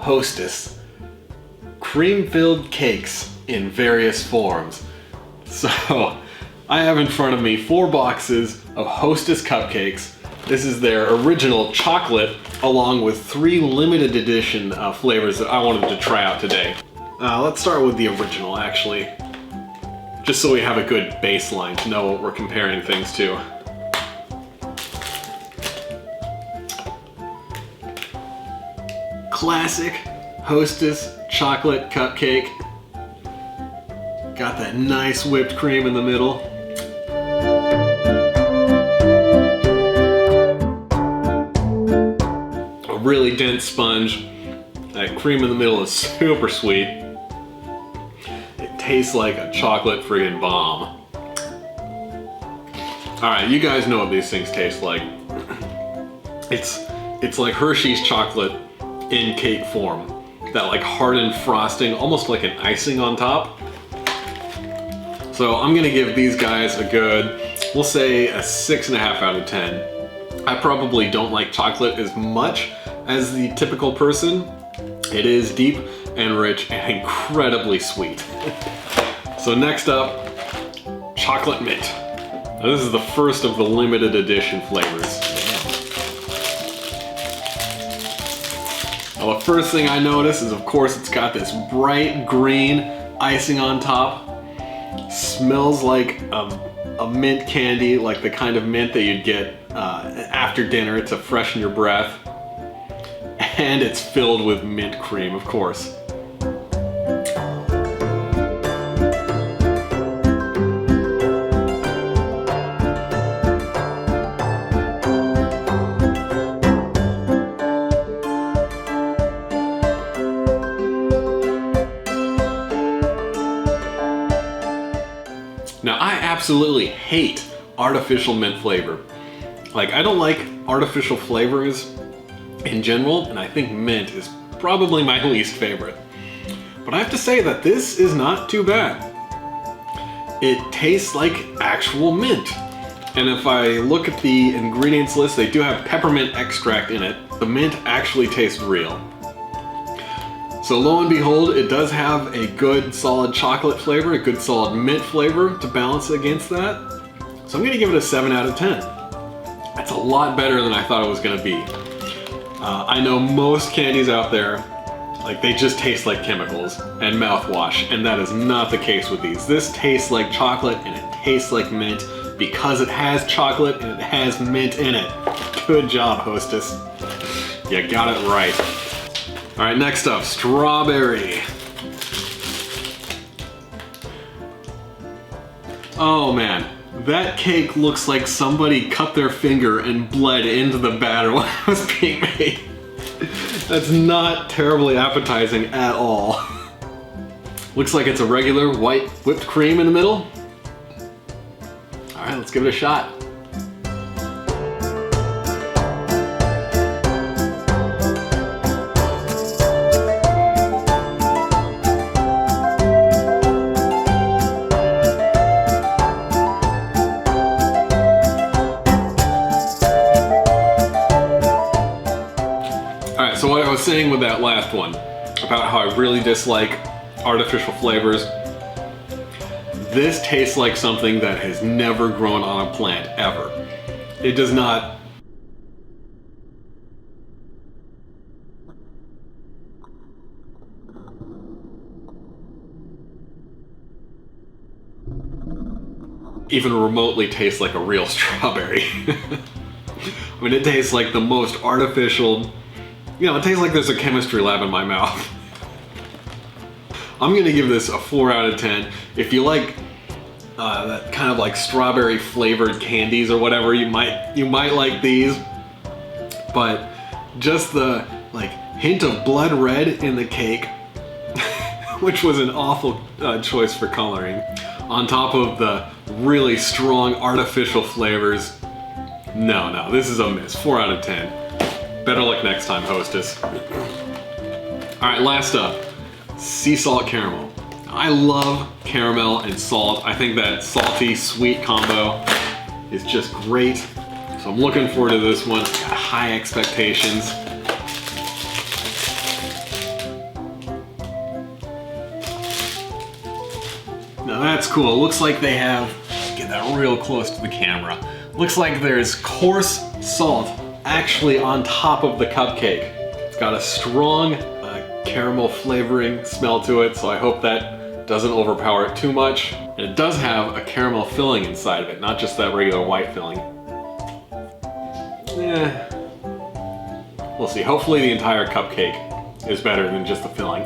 Hostess cream-filled cakes in various forms. So I have in front of me 4 boxes of Hostess cupcakes. This is their original chocolate, along with 3 limited edition flavors that I wanted to try out today. Let's start with the original, actually, just so we have a good baseline to know what we're comparing things to. Classic Hostess chocolate cupcake. Got that nice whipped cream in the middle. A really dense sponge. That cream in the middle is super sweet. It tastes like a chocolate friggin' bomb. Alright, you guys know what these things taste like. It's like Hershey's chocolate in cake form. That like hardened frosting, almost like an icing on top. So I'm gonna give these guys a good, we'll say a 6.5 out of 10. I probably don't like chocolate as much as the typical person. It is deep and rich and incredibly sweet. So next up, chocolate mint. Now this is the first of the limited edition flavors. Now the first thing I notice is, of course, it's got this bright green icing on top. Smells like a mint candy, like the kind of mint that you'd get after dinner to freshen your breath. And it's filled with mint cream, of course. Now, I absolutely hate artificial mint flavor. Like, I don't like artificial flavors in general, and I think mint is probably my least favorite. But I have to say that this is not too bad. It tastes like actual mint. And if I look at the ingredients list, they do have peppermint extract in it. The mint actually tastes real. So lo and behold, it does have a good solid chocolate flavor, a good solid mint flavor to balance against that. So I'm gonna give it a 7 out of 10. That's a lot better than I thought it was gonna be. I know most candies out there, like, they just taste like chemicals and mouthwash, and that is not the case with these. This tastes like chocolate and it tastes like mint because it has chocolate and it has mint in it. Good job, Hostess. You got it right. All right, next up, strawberry. Oh man, that cake looks like somebody cut their finger and bled into the batter when it was being made. That's not terribly appetizing at all. Looks like it's a regular white whipped cream in the middle. All right, let's give it a shot. So what I was saying with that last one, about how I really dislike artificial flavors, this tastes like something that has never grown on a plant, ever. It does not even remotely taste like a real strawberry. I mean, it tastes like the most artificial. You know, it tastes like there's a chemistry lab in my mouth. I'm gonna give this a 4 out of 10. If you like that kind of like strawberry flavored candies or whatever, you might like these. But just the like hint of blood red in the cake, which was an awful choice for coloring, on top of the really strong artificial flavors. No, this is a miss. 4 out of 10. Better luck next time, Hostess. All right, last up, sea salt caramel. I love caramel and salt. I think that salty sweet combo is just great. So I'm looking forward to this one. I've got high expectations. cool. It looks like they have, get that real close to the camera. Looks like there's coarse salt actually on top of the cupcake. It's got a strong caramel flavoring smell to it, so I hope that doesn't overpower it too much. And it does have a caramel filling inside of it, not just that regular white filling. We'll see. Hopefully the entire cupcake is better than just the filling.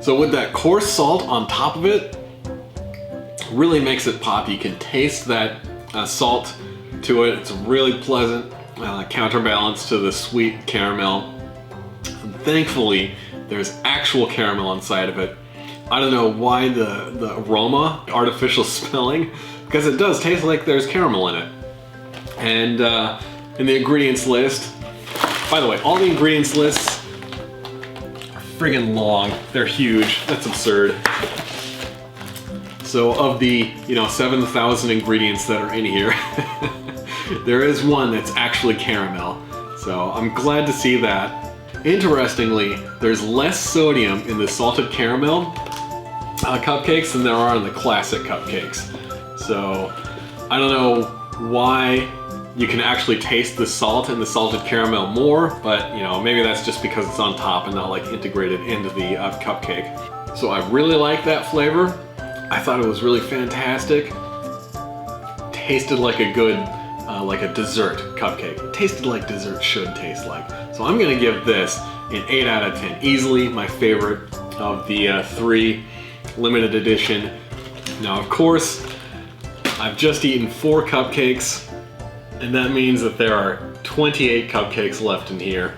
So with that coarse salt on top of it, really makes it pop. You can taste that salt to it. It's really pleasant counterbalance to the sweet caramel. And thankfully, there's actual caramel inside of it. I don't know why the aroma, artificial smelling, because it does taste like there's caramel in it. And in the ingredients list, by the way, all the ingredients lists friggin' long. They're huge. That's absurd. So of the, 7,000 ingredients that are in here, there is one that's actually caramel. So I'm glad to see that. Interestingly, there's less sodium in the salted caramel cupcakes than there are in the classic cupcakes. So I don't know why you can actually taste the salt in the salted caramel more, but maybe that's just because it's on top and not like integrated into the cupcake. So I really like that flavor. I thought it was really fantastic. Tasted like a good, like a dessert cupcake. Tasted like dessert should taste like. So I'm gonna give this an 8 out of 10. Easily my favorite of the 3 limited edition. Now of course, I've just eaten 4 cupcakes, and that means that there are 28 cupcakes left in here.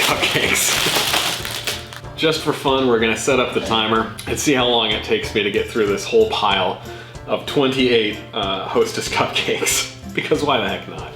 Cupcakes. Just for fun, we're gonna set up the timer and see how long it takes me to get through this whole pile of 28 Hostess cupcakes, because why the heck not?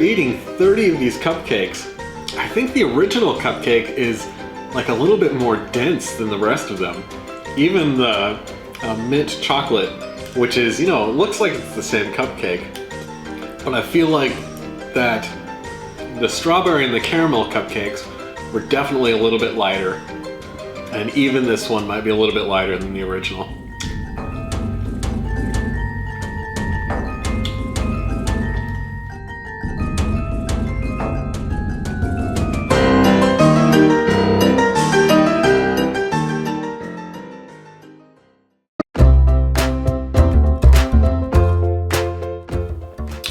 after eating 30 of these cupcakes, I think the original cupcake is like a little bit more dense than the rest of them. Even the mint chocolate, which is, you know, it looks like it's the same cupcake, but I feel like that the strawberry and the caramel cupcakes were definitely a little bit lighter, and even this one might be a little bit lighter than the original.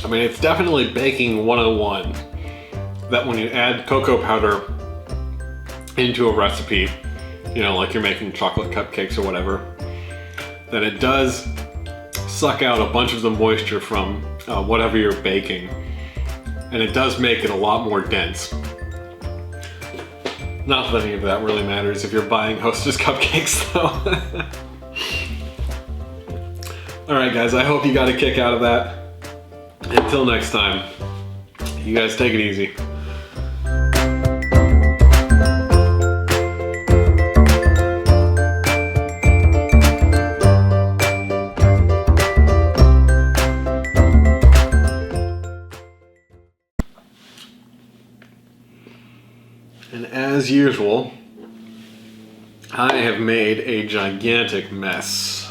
I mean, it's definitely baking 101 that when you add cocoa powder into a recipe, you know, like you're making chocolate cupcakes or whatever, that it does suck out a bunch of the moisture from whatever you're baking, and it does make it a lot more dense. Not that any of that really matters if you're buying Hostess cupcakes though. Alright guys, I hope you got a kick out of that. Until next time, you guys take it easy. And as usual, I have made a gigantic mess.